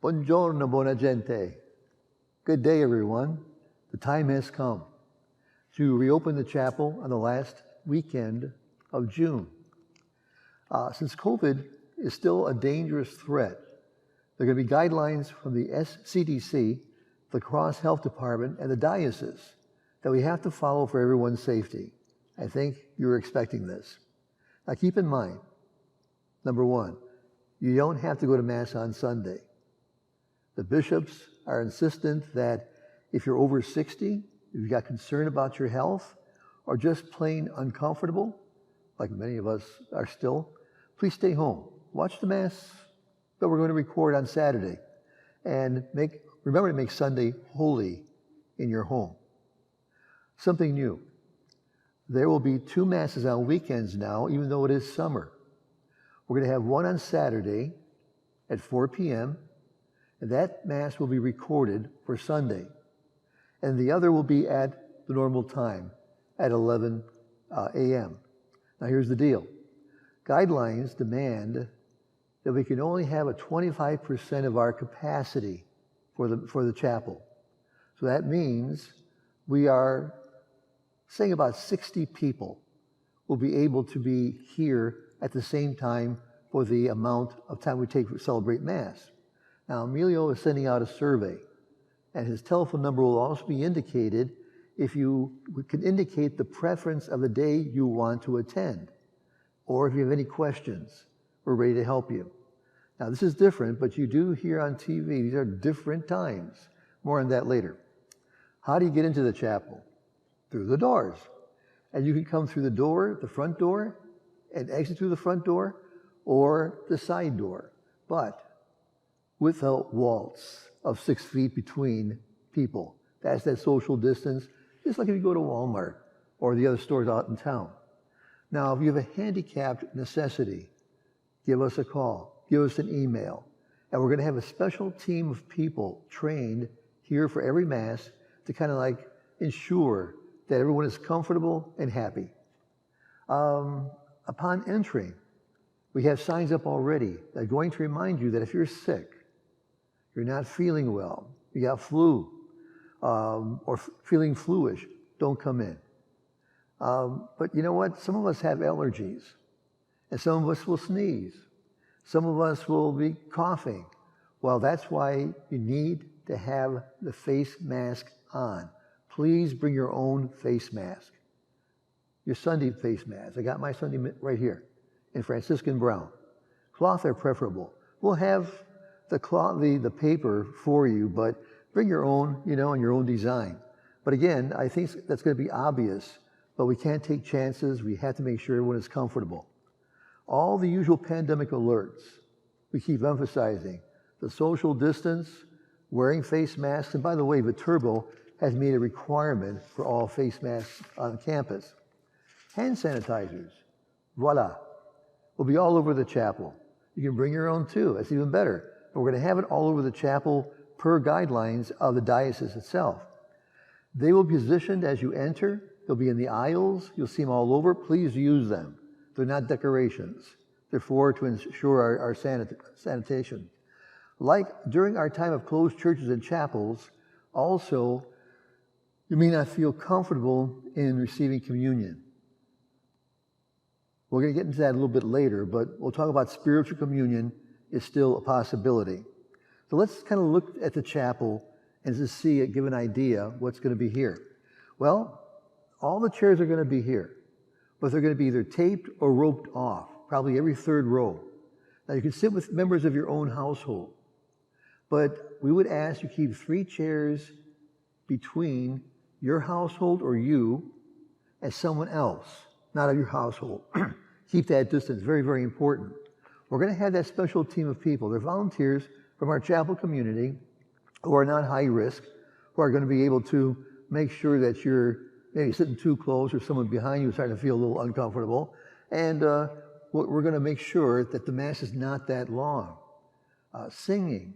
Buongiorno, buona gente. Good day, everyone. The time has come to reopen the chapel on the last weekend of June. Since COVID is still a dangerous threat, there are going to be guidelines from the CDC, the Cross Health Department, and the diocese that we have to follow for everyone's safety. I think you're expecting this. Now keep in mind, number one, you don't have to go to Mass on Sunday. The bishops are insistent that if you're over 60, if you've got concern about your health, or just plain uncomfortable, like many of us are still, please stay home. Watch the Mass that we're going to record on Saturday. And remember to make Sunday holy in your home. Something new. There will be 2 Masses on weekends now, even though it is summer. We're going to have one on Saturday at 4 p.m., and that Mass will be recorded for Sunday. And the other will be at the normal time, at 11 a.m. Now here's the deal. Guidelines demand that we can only have a 25% of our capacity for the chapel. So that means we are saying about 60 people will be able to be here at the same time for the amount of time we take to celebrate Mass. Now, Emilio is sending out a survey, and his telephone number will also be indicated if you can indicate the preference of the day you want to attend, or if you have any questions, we're ready to help you. Now, this is different, but you do hear on TV, these are different times. More on that later. How do you get into the chapel? Through the doors. And you can come through the door, the front door, and exit through the front door, or the side door. But without walls of 6 feet between people. That's that social distance, just like if you go to Walmart or the other stores out in town. Now, if you have a handicapped necessity, give us a call, give us an email, and we're going to have a special team of people trained here for every Mass to kind of like ensure that everyone is comfortable and happy. Upon entering, we have signs up already that are going to remind you that if you're sick, you're not feeling well, you got flu, or feeling fluish, don't come in. But you know what? Some of us have allergies, and some of us will sneeze. Some of us will be coughing. Well, that's why you need to have the face mask on. Please bring your own face mask. Your Sunday face mask. I got my Sunday right here in Franciscan brown. Cloth are preferable. We'll have the cloth, the paper for you, but bring your own, and your own design. But again, I think that's going to be obvious, but we can't take chances. We have to make sure everyone is comfortable. All the usual pandemic alerts, we keep emphasizing the social distance, wearing face masks, and by the way, Viterbo has made a requirement for all face masks on campus. Hand sanitizers, voila, will be all over the chapel. You can bring your own too, that's even better. But we're going to have it all over the chapel per guidelines of the diocese itself. They will be positioned as you enter. They'll be in the aisles. You'll see them all over. Please use them. They're not decorations. They're to ensure our sanitation. Like during our time of closed churches and chapels, also, you may not feel comfortable in receiving communion. We're going to get into that a little bit later, but we'll talk about spiritual communion is still a possibility. So let's kind of look at the chapel and just give an idea what's going to be here. Well, all the chairs are going to be here, but they're going to be either taped or roped off, probably every third row. Now you can sit with members of your own household, but we would ask you keep 3 chairs between your household or you and someone else, not of your household. Keep that distance, very, very important. We're going to have that special team of people. They're volunteers from our chapel community who are not high risk, who are going to be able to make sure that you're maybe sitting too close or someone behind you is starting to feel a little uncomfortable. And we're going to make sure that the Mass is not that long. Singing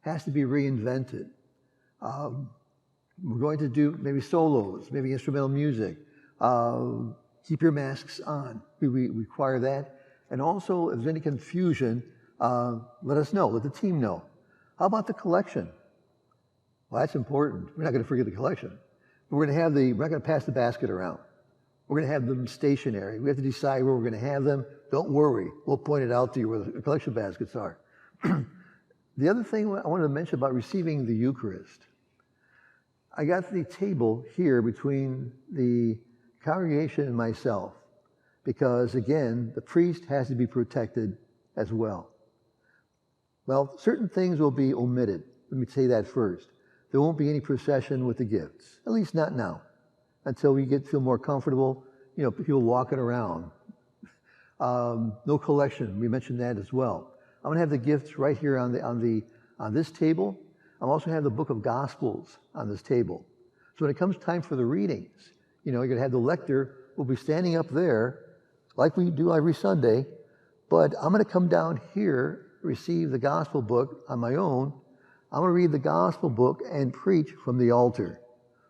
has to be reinvented. We're going to do maybe solos, maybe instrumental music. Keep your masks on. We require that. And also, if there's any confusion, let us know, let the team know. How about the collection? Well, that's important. We're not going to forget the collection. We're not going to pass the basket around. We're going to have them stationary. We have to decide where we're going to have them. Don't worry. We'll point it out to you where the collection baskets are. The other thing I wanted to mention about receiving the Eucharist, I got the table here between the congregation and myself because, again, the priest has to be protected as well. Well, certain things will be omitted. Let me say that first. There won't be any procession with the gifts, at least not now, until we feel more comfortable, people walking around. No collection, we mentioned that as well. I'm going to have the gifts right here on this table. I'm also going to have the book of Gospels on this table. So when it comes time for the readings, you're going to have the lector will be standing up there like we do every Sunday, but I'm going to come down here, receive the gospel book on my own. I'm going to read the gospel book and preach from the altar.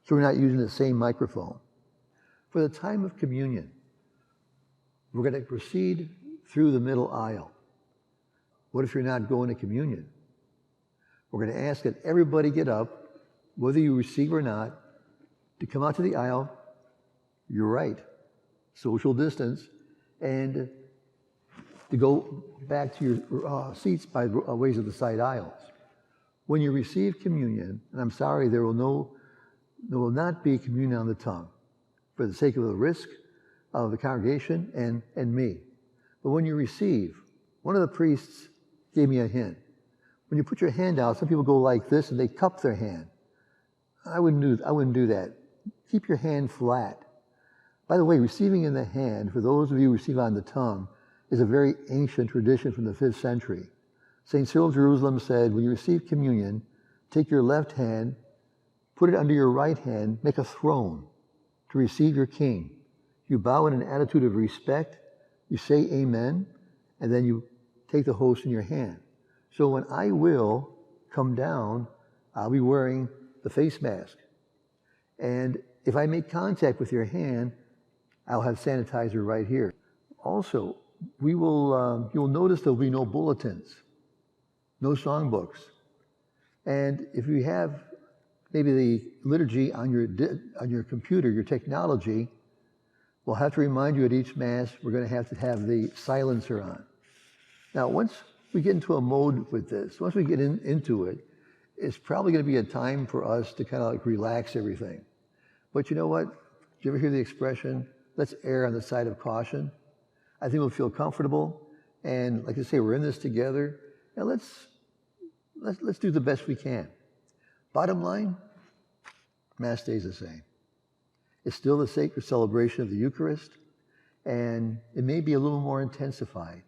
So we're not using the same microphone. For the time of communion, we're going to proceed through the middle aisle. What if you're not going to communion? We're going to ask that everybody get up, whether you receive or not, to come out to the aisle. You're right, social distance, and to go back to your seats by ways of the side aisles. When you receive communion, and I'm sorry, there will not be communion on the tongue for the sake of the risk of the congregation and me. But when you receive, one of the priests gave me a hint. When you put your hand out, some people go like this and they cup their hand. I wouldn't do that. Keep your hand flat. By the way, receiving in the hand, for those of you who receive on the tongue, is a very ancient tradition from the 5th century. St. Cyril of Jerusalem said, when you receive communion, take your left hand, put it under your right hand, make a throne to receive your king. You bow in an attitude of respect, you say amen, and then you take the host in your hand. So when I will come down, I'll be wearing the face mask. And if I make contact with your hand, I'll have sanitizer right here. Also, you'll notice there'll be no bulletins, no songbooks. And if you have maybe the liturgy on your computer, your technology, we'll have to remind you at each Mass, we're going to have the silencer on. Now, once we get into a mode with this, once we get into it, it's probably going to be a time for us to kind of relax everything. But you know what? Did you ever hear the expression, let's err on the side of caution? I think we'll feel comfortable, and like I say, we're in this together, and let's do the best we can. Bottom line, Mass stays the same. It's still the sacred celebration of the Eucharist, and it may be a little more intensified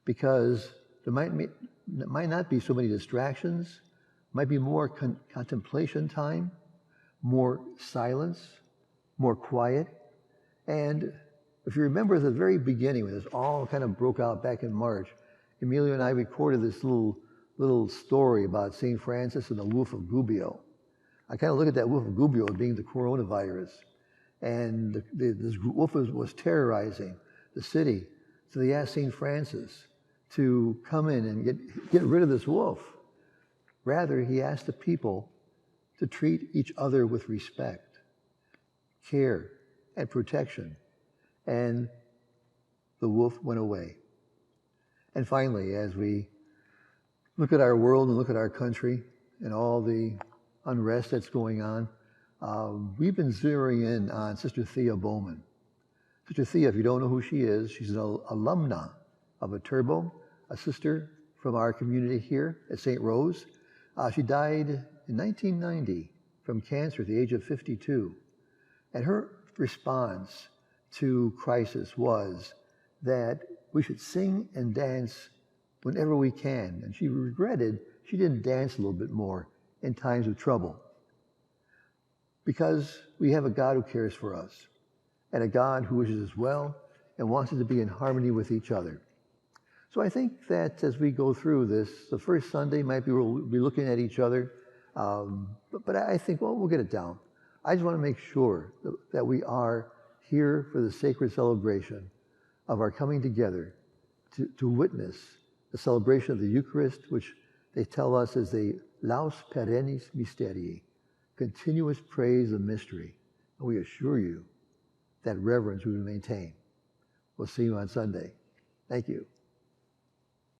because there might not be so many distractions, might be more contemplation time, more silence, more quiet. And if you remember at the very beginning, when this all kind of broke out back in March, Emilio and I recorded this little story about St. Francis and the wolf of Gubbio. I kind of look at that wolf of Gubbio as being the coronavirus. And this wolf was terrorizing the city. So they asked St. Francis to come in and get rid of this wolf. Rather, he asked the people to treat each other with respect, care, and protection. And the wolf went away. And finally, as we look at our world and look at our country and all the unrest that's going on, we've been zeroing in on Sister Thea Bowman. Sister Thea, if you don't know who she is, she's an alumna of Viterbo, a sister from our community here at St. Rose. She died in 1990 from cancer at the age of 52. And her response to crisis was that we should sing and dance whenever we can. And she regretted she didn't dance a little bit more in times of trouble. Because we have a God who cares for us, and a God who wishes us well and wants us to be in harmony with each other. So I think that as we go through this, the first Sunday might be we'll be looking at each other, but I think, well, we'll get it down. I just want to make sure that we are here for the sacred celebration of our coming together to witness the celebration of the Eucharist, which They tell us is a laus perennis mysterii, continuous praise of mystery. And we assure you that reverence we will maintain. We'll see you on Sunday. Thank you.